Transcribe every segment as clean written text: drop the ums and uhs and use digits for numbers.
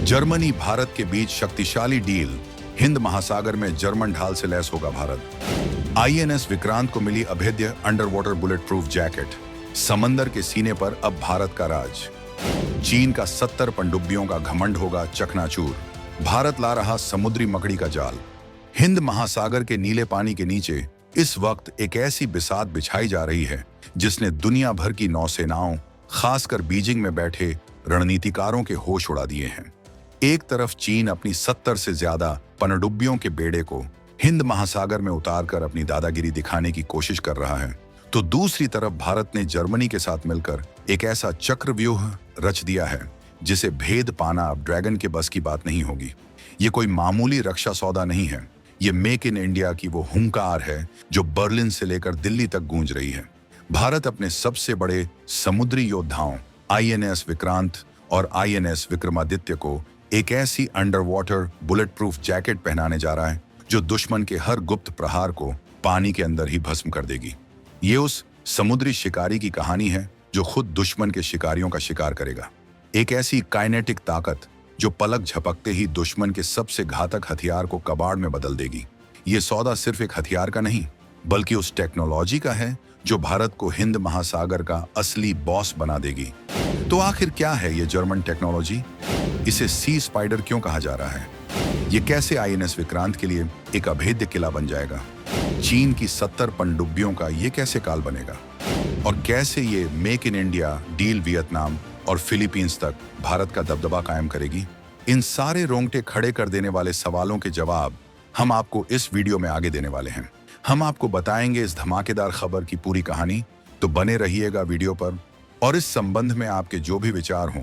Germany Bharat के बीच शक्तिशाली deal. Hind महासागर में जर्मन ढाल से लैस होगा भारत। आईएनएस विक्रांत को मिली अभेद्य under water bullet proof jacket. समंदर के सीने पर अब भारत का राज। चीन का 70 पनडुब्बियों का घमंड होगा चकनाचूर। भारत ला रहा समुद्री मकड़ी का जाल। हिंद महासागर के नीले पानी के नीचे इस वक्त एक ऐसी बिसात बिछाई जा रही है जिसने दुनिया भर की नौसेनाओं, खासकर बीजिंग में बैठे रणनीतिकारों के होश उड़ा दिए हैं। एक तरफ चीन अपनी 70 से ज्यादा पनडुब्बियों के बेड़े को हिंद महासागर में उतारकर अपनी दादागिरी दिखाने की कोशिश कर रहा है, तो दूसरी तरफ भारत ने जर्मनी के साथ मिलकर एक ऐसा चक्रव्यूह रच दिया है जिसे भेद पाना अब ड्रैगन के बस की बात नहीं होगी। ये कोई मामूली रक्षा सौदा नहीं है, ये मेक इन इंडिया की वो हुंकार है जो बर्लिन से लेकर दिल्ली तक गूंज रही है। भारत अपने सबसे बड़े समुद्री योद्धाओं आईएनएस विक्रांत और आईएनएस विक्रमादित्य को एक ऐसी under water bullet proof jacket पहनाने जा रहा है जो दुश्मन के हर गुप्त प्रहार को पानी के अंदर ही भस्म कर देगी। ये उस समुद्री शिकारी की कहानी है जो खुद दुश्मन के शिकारियों का शिकार करेगा। एक ऐसी काइनेटिक ताकत जो पलक झपकते ही दुश्मन के सबसे घातक हथियार को कबाड़ में बदल देगी। ये सौदा सिर्फ एक हथियार का नहीं, बल्कि उस टेक्नोलॉजी का है जो भारत को हिंद महासागर का असली बॉस बना देगी। तो आखिर क्या है ये जर्मन टेक्नोलॉजी? इसे सी स्पाइडर क्यों कहा जा रहा है? ये कैसे आईएनएस विक्रांत के लिए एक अभेद्य किला बन जाएगा? चीन की 70 पनडुब्बियों का ये कैसे काल बनेगा? और कैसे ये make in India deal Vietnam और फिलीपींस तक भारत का दबदबा कायम करेगी? इन सारे रोंगटे खड़े कर देने वाले सवालों के जवाब हम आपको इस वीडियो में आगे देने वाले हैं। हम आपको बताएंगे इस धमाकेदार खबर की पूरी कहानी, तो बने रहिएगा वीडियो पर। और इस संबंध में आपके जो भी विचार हों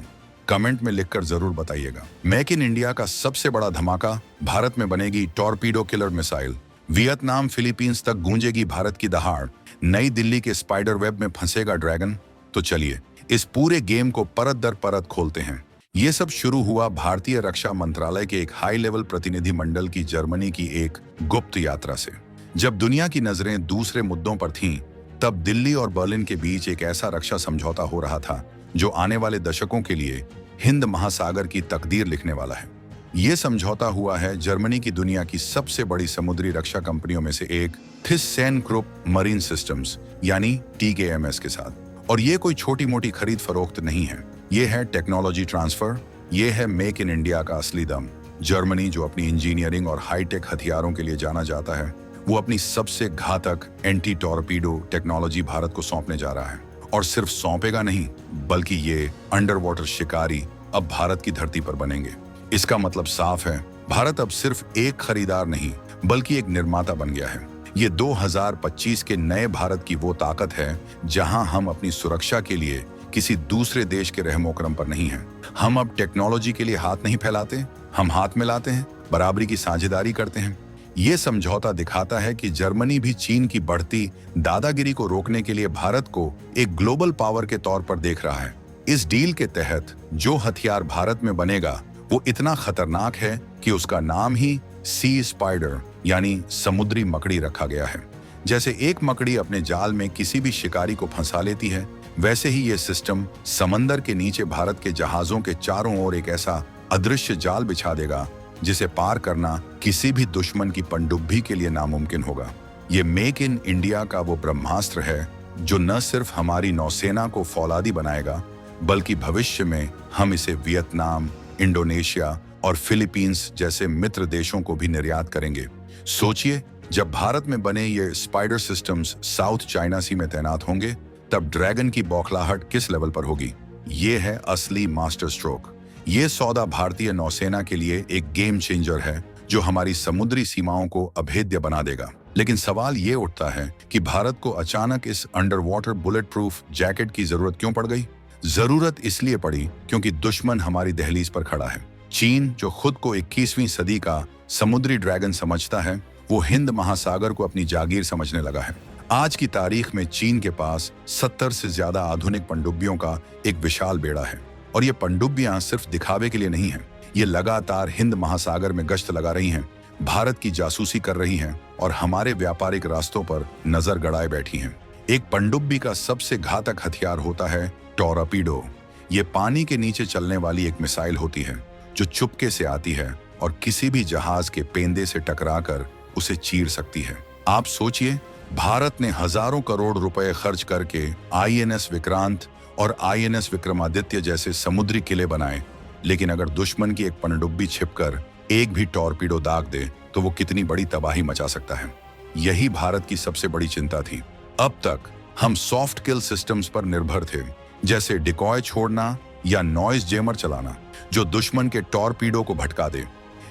कमेंट में लिखकर जरूर बताइएगा। मेक इन इंडिया का सबसे बड़ा धमाका, भारत में बनेगी torpedo killer missile. Vietnam Philippines तक गूंजेगी भारत की दहाड़। नई दिल्ली के स्पाइडर वेब में फंसेगा ड्रैगन। तो चलिए इस पूरे गेम को परत दर परत खोलते हैं। ये सब शुरू हुआ भारतीय रक्षा मंत्रालय के एक हाई लेवल प्रतिनिधि मंडल की जर्मनी की एक गुप्त यात्रा से। जब दुनिया की नजरें दूसरे मुद्दों पर थीं, तब दिल्ली और बर्लिन के बीच एक ऐसा रक्षा समझौता हो रहा था जो आने वाले दशकों के लिए हिंद महासागर की तकदीर लिखने वाला है। ये समझौता हुआ है जर्मनी की दुनिया की सबसे बड़ी समुद्री रक्षा कंपनियों में से एक थीस-सेन-क्रुप मरीन सिस्टम्स यानी टीकेएमएस के साथ। और ये कोई छोटी मोटी खरीद फरोख्त नहीं है, ये है टेक्नोलॉजी ट्रांसफर, ये है मेक इन इंडिया का असली दम। जर्मनी जो अपनी इंजीनियरिंग और हाईटेक हथियारों के लिए जाना जाता है, वो अपनी सबसे घातक एंटी टॉर्पीडो टेक्नोलॉजी भारत को सौंपने जा रहा है। और सिर्फ सौंपेगा नहीं, बल्कि ये अंडर वाटर शिकारी अब भारत की धरती पर बनेंगे। इसका मतलब साफ है, भारत अब सिर्फ एक खरीदार नहीं बल्कि एक निर्माता बन गया है। ये 2025 के नए भारत की वो ताकत है जहां हम अपनी सुरक्षा के लिए किसी दूसरे देश के रहमोकरम पर नहीं हैं। हम अब टेक्नोलॉजी के लिए हाथ नहीं फैलाते, हम हाथ मिलाते हैं, बराबरी की साझेदारी करते हैं। ये समझौता दिखाता है कि जर्मनी भी चीन की बढ़ती दादागिरी को रोकने के लिए भारत को एक ग्लोबल पावर के तौर पर देख रहा है। इस डील के तहत जो हथियार भारत में बनेगा वो इतना खतरनाक है कि उसका नाम ही सी स्पाइडर यानी समुद्री मकड़ी रखा गया है। जैसे एक मकड़ी अपने जाल में किसी भी शिकारी को फंसा लेती है, वैसे ही ये सिस्टम समंदर के नीचे भारत के जहाजों के चारों ओर एक ऐसा अदृश्य जाल बिछा देगा जिसे पार करना किसी भी दुश्मन की पनडुब्बी के लिए नामुमकिन होगा। ये मेक इन इंडिया का वो ब्रह्मास्त्र है जो न सिर्फ हमारी नौसेना को फौलादी बनाएगा, बल्कि भविष्य में हम इसे वियतनाम, इंडोनेशिया और फिलीपींस जैसे मित्र देशों को भी निर्यात करेंगे। सोचिए, जब भारत में बने ये स्पाइडर सिस्टम्स साउथ चाइना सी में तैनात होंगे, तब ड्रैगन की बौखलाहट किस लेवल पर होगी। ये है असली मास्टर स्ट्रोक। ये सौदा भारतीय नौसेना के लिए एक गेम चेंजर है जो हमारी समुद्री सीमाओं को अभेद्य बना देगा। लेकिन सवाल ये उठता है कि भारत को अचानक इस under water bullet proof jacket की जरूरत क्यों पड़ गई? जरूरत इसलिए पड़ी क्योंकि दुश्मन हमारी दहलीज पर खड़ा है। चीन जो खुद को 21वीं सदी का समुद्री ड्रैगन समझता है, वो हिंद महासागर को अपनी जागीर समझने लगा है। आज की तारीख में चीन के पास 70 से ज्यादा आधुनिक पनडुब्बियों का एक विशाल बेड़ा है। और ये पनडुब्बियां सिर्फ दिखावे के लिए नहीं हैं, ये लगातार हिंद महासागर में गश्त लगा रही हैं, भारत की जासूसी कर रही हैं और हमारे व्यापारिक रास्तों पर नजर गड़ाए बैठी हैं। एक पनडुब्बी का सबसे घातक हथियार होता है टॉर्पीडो। ये पानी के नीचे चलने वाली एक मिसाइल होती है जो चुपके से आती है और किसी भी जहाज के पेंदे से टकराकर उसे चीर सकती है। आप सोचिए, भारत ने हजारों करोड़ रुपए खर्च करके आईएनएस विक्रांत और आईएनएस विक्रमादित्य जैसे समुद्री किले बनाए, लेकिन अगर दुश्मन की एक पनडुब्बी छिपकर एक भी टॉर्पीडो दाग दे तो वो कितनी बड़ी तबाही मचा सकता है। यही भारत की सबसे बड़ी चिंता थी। अब तक हम सॉफ्ट किल सिस्टम्स पर निर्भर थे, जैसे डिकॉय छोड़ना या नॉइज जेमर चलाना, जो दुश्मन के टॉर्पीडो को भटका दे।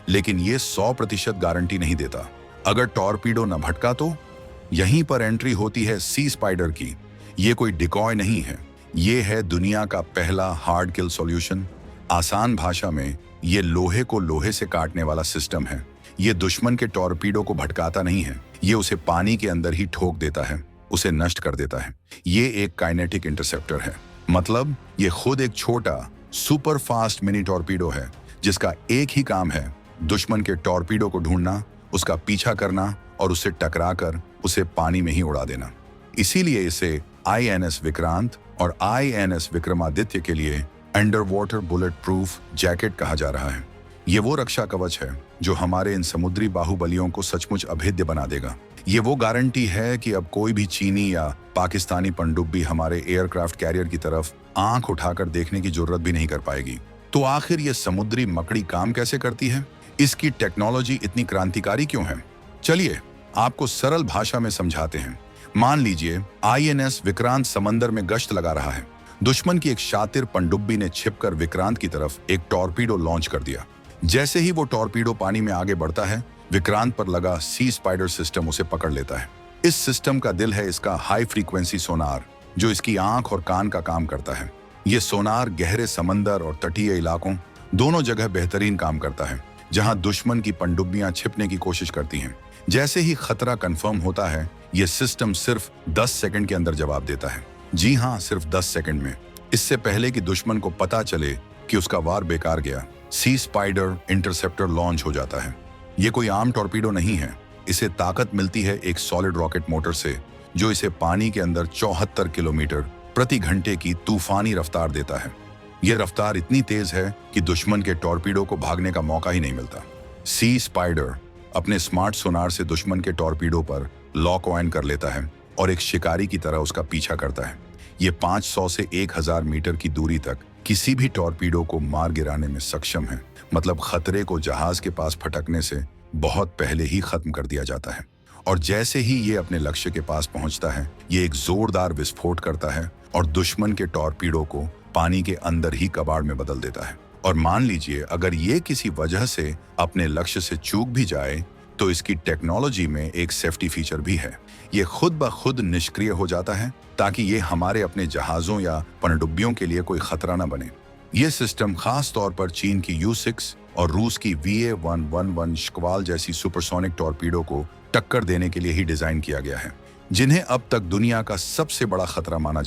लेकिन ये 100% गारंटी नहीं देता। अगर टॉर्पीडो न भटका तो यहीं पर एंट्री होती है सी स्पाइडर की। ये कोई डिकॉय नहीं है, ये है दुनिया का पहला हार्ड किल सॉल्यूशन। आसान भाषा में ये लोहे को लोहे से काटने वाला सिस्टम है। ये दुश्मन के टॉर्पीडो को भटकाता नहीं है, ये उसे पानी के अंदर ही ठोक देता है, उसे नष्ट कर देता है। ये एक काइनेटिक इंटरसेप्टर है, मतलब ये खुद एक छोटा सुपर फास्ट मिनी टॉर्पीडो है जिसका एक ही काम है दुश्मन के टॉर्पीडो को ढूंढना, उसका पीछा करना और उससे टकराकर उसे पानी में ही उड़ा देना। इसीलिए इसे आईएनएस विक्रांत और आईएनएस विक्रमादित्य के लिए under water bullet proof jacket कहा जा रहा है। ये वो रक्षा कवच है जो हमारे इन समुद्री बाहुबलियों को सचमुच अभेद्य बना देगा। ये वो गारंटी है कि अब कोई भी चीनी या पाकिस्तानी पनडुब्बी हमारे एयरक्राफ्ट कैरियर की तरफ आंख उठाकर देखने की जरूरत भी नहीं कर पाएगी। तो आखिर ये समुद्री मकड़ी काम कैसे करती है? इसकी टेक्नोलॉजी इतनी क्रांतिकारी क्यों है? चलिए आपको सरल भाषा में समझाते हैं। मान लीजिए आईएनएस विक्रांत समंदर में गश्त लगा रहा है। दुश्मन की एक शातिर पनडुब्बी ने छिपकर विक्रांत की तरफ एक टॉर्पीडो लॉन्च कर दिया। जैसे ही वो टॉर्पीडो पानी में आगे बढ़ता है, विक्रांत पर लगा सी स्पाइडर सिस्टम उसे पकड़ लेता है। इस सिस्टम का दिल है इसका हाई फ्रीक्वेंसी सोनार, जो इसकी आंख और कान का काम करता है। ये सोनार गहरे समंदर और तटीय इलाकों दोनों जगह बेहतरीन काम करता है, जहां दुश्मन की पनडुब्बियां छिपने की कोशिश करती हैं। जैसे ही खतरा कंफर्म होता है, ये सिस्टम सिर्फ 10 सेकंड के अंदर जवाब देता है। जी हाँ, सिर्फ 10 सेकंड में। इससे पहले कि दुश्मन को पता चले कि उसका वार बेकार गया, सी स्पाइडर इंटरसेप्टर लॉन्च हो जाता है। ये कोई आम टॉर्पीडो नहीं है, इसे ताकत मिलती है एक सॉलिड रॉकेट मोटर से, जो इसे पानी के अंदर 74 किलोमीटर प्रति घंटे की तूफानी रफ्तार देता है। यह रफ्तार इतनी तेज है कि दुश्मन के टॉर्पीडो को भागने का मौका ही नहीं मिलता। सी स्पाइडर अपने स्मार्ट सोनार से दुश्मन के टॉर्पीडो पर लॉक ऑन कर लेता है और एक शिकारी की तरह उसका पीछा करता है। ये 500 से 1000 मीटर की दूरी तक किसी भी टॉर्पीडो को मार गिराने में सक्षम है। मतलब खतरे को जहाज के पास फटकने से बहुत पहले ही खत्म कर दिया जाता है। और जैसे ही ये अपने लक्ष्य के पास पहुंचता है, ये एक जोरदार विस्फोट करता है और दुश्मन के टॉर्पीडो को पानी के अंदर ही कबाड़ में बदल देता है। और मान लीजिए अगर ये किसी वजह से अपने लक्ष्य से चूक भी जाए, तो इसकी टेक्नोलॉजी में एक सेफ्टी फीचर भी है। ये खुद ब खुद निष्क्रिय हो जाता है ताकि ये हमारे अपने जहाजों या पनडुब्बियों के लिए कोई खतरा न बने। ये सिस्टम खास तौर पर चीन की U6 और रूस की VA-111 शक्वाल जैसी सुपरसोनिक टॉर्पीडो को टक्कर देने के लिए ही डिजाइन किया गया है, जिन्हें अब तक दुनिया का सबसे बड़ा खतरा माना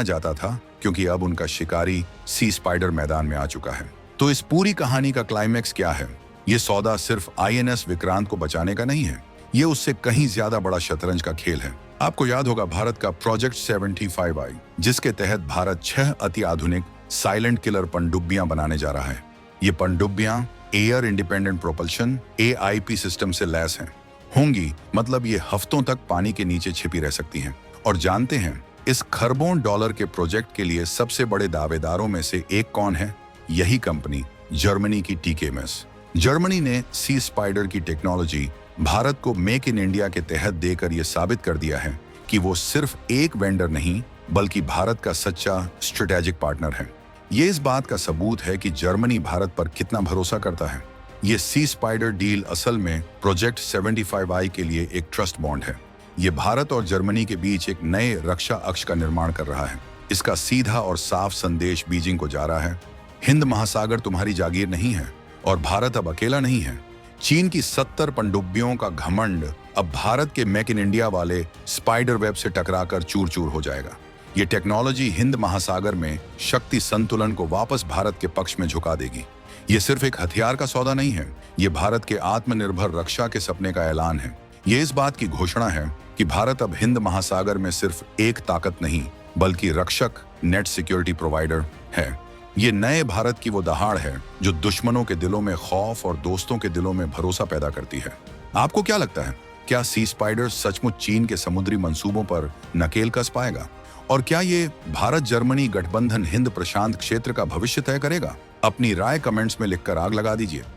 जाता था क्योंकि अब उनका शिकारी सी स्पाइडर मैदान में आ चुका है। तो इस पूरी कहानी का क्लाइमैक्स क्या है? ये सौदा सिर्फ आईएनएस विक्रांत को बचाने का नहीं है, ये उससे कहीं ज्यादा बड़ा शतरंज का खेल है। आपको याद होगा भारत का प्रोजेक्ट 75I, जिसके तहत भारत 6 अति आधुनिक साइलेंट किलर पनडुब्बियां बनाने जा रहा है। ये पनडुब्बियां air independent propulsion AIP system से लैस हैं होंगी, मतलब ये हफ्तों तक पानी के नीचे छिपी रह सकती हैं। और जानते हैं इस खरबों डॉलर के प्रोजेक्ट के लिए सबसे बड़े दावेदारों में से एक कौन है? यही कंपनी, जर्मनी की TKMS। जर्मनी ने सी स्पाइडर की टेक्नोलॉजी भारत को मेक इन इंडिया के तहत देकर यह साबित कर दिया है कि वो सिर्फ एक वेंडर नहीं बल्कि भारत का सच्चा स्ट्रेटेजिक पार्टनर है। ये इस बात का सबूत है कि जर्मनी भारत पर कितना भरोसा करता है। ये सी स्पाइडर डील असल में प्रोजेक्ट 75I के लिए एक ट्रस्ट बॉन्ड है। ये भारत और जर्मनी के बीच एक नए रक्षा अक्ष का निर्माण कर रहा है। इसका सीधा और साफ संदेश बीजिंग को जा रहा है, हिंद महासागर तुम्हारी जागीर नहीं है और भारत अब अकेला नहीं है। चीन की 70 पनडुब्बियों का घमंड अब भारत के मेक इन इंडिया वाले स्पाइडर वेब से टकराकर चूर चूर हो जाएगा। ये टेक्नोलॉजी हिंद महासागर में शक्ति संतुलन को वापस भारत के पक्ष में झुका देगी। ये सिर्फ एक हथियार का सौदा नहीं है, ये भारत के आत्मनिर्भर रक्षा के सपने का ऐलान है। ये इस बात की घोषणा है कि भारत अब हिंद महासागर में सिर्फ एक ताकत नहीं बल्कि रक्षक नेट सिक्योरिटी प्रोवाइडर है। ये नए भारत की वो दहाड़ है जो दुश्मनों के दिलों में खौफ और दोस्तों के दिलों में भरोसा पैदा करती है। आपको क्या लगता है, क्या सी स्पाइडर सचमुच चीन के समुद्री मंसूबों पर नकेल कस पाएगा? और क्या ये भारत जर्मनी गठबंधन हिंद प्रशांत क्षेत्र का भविष्य तय करेगा? अपनी राय कमेंट्स में लिखकर आग लगा दीजिए।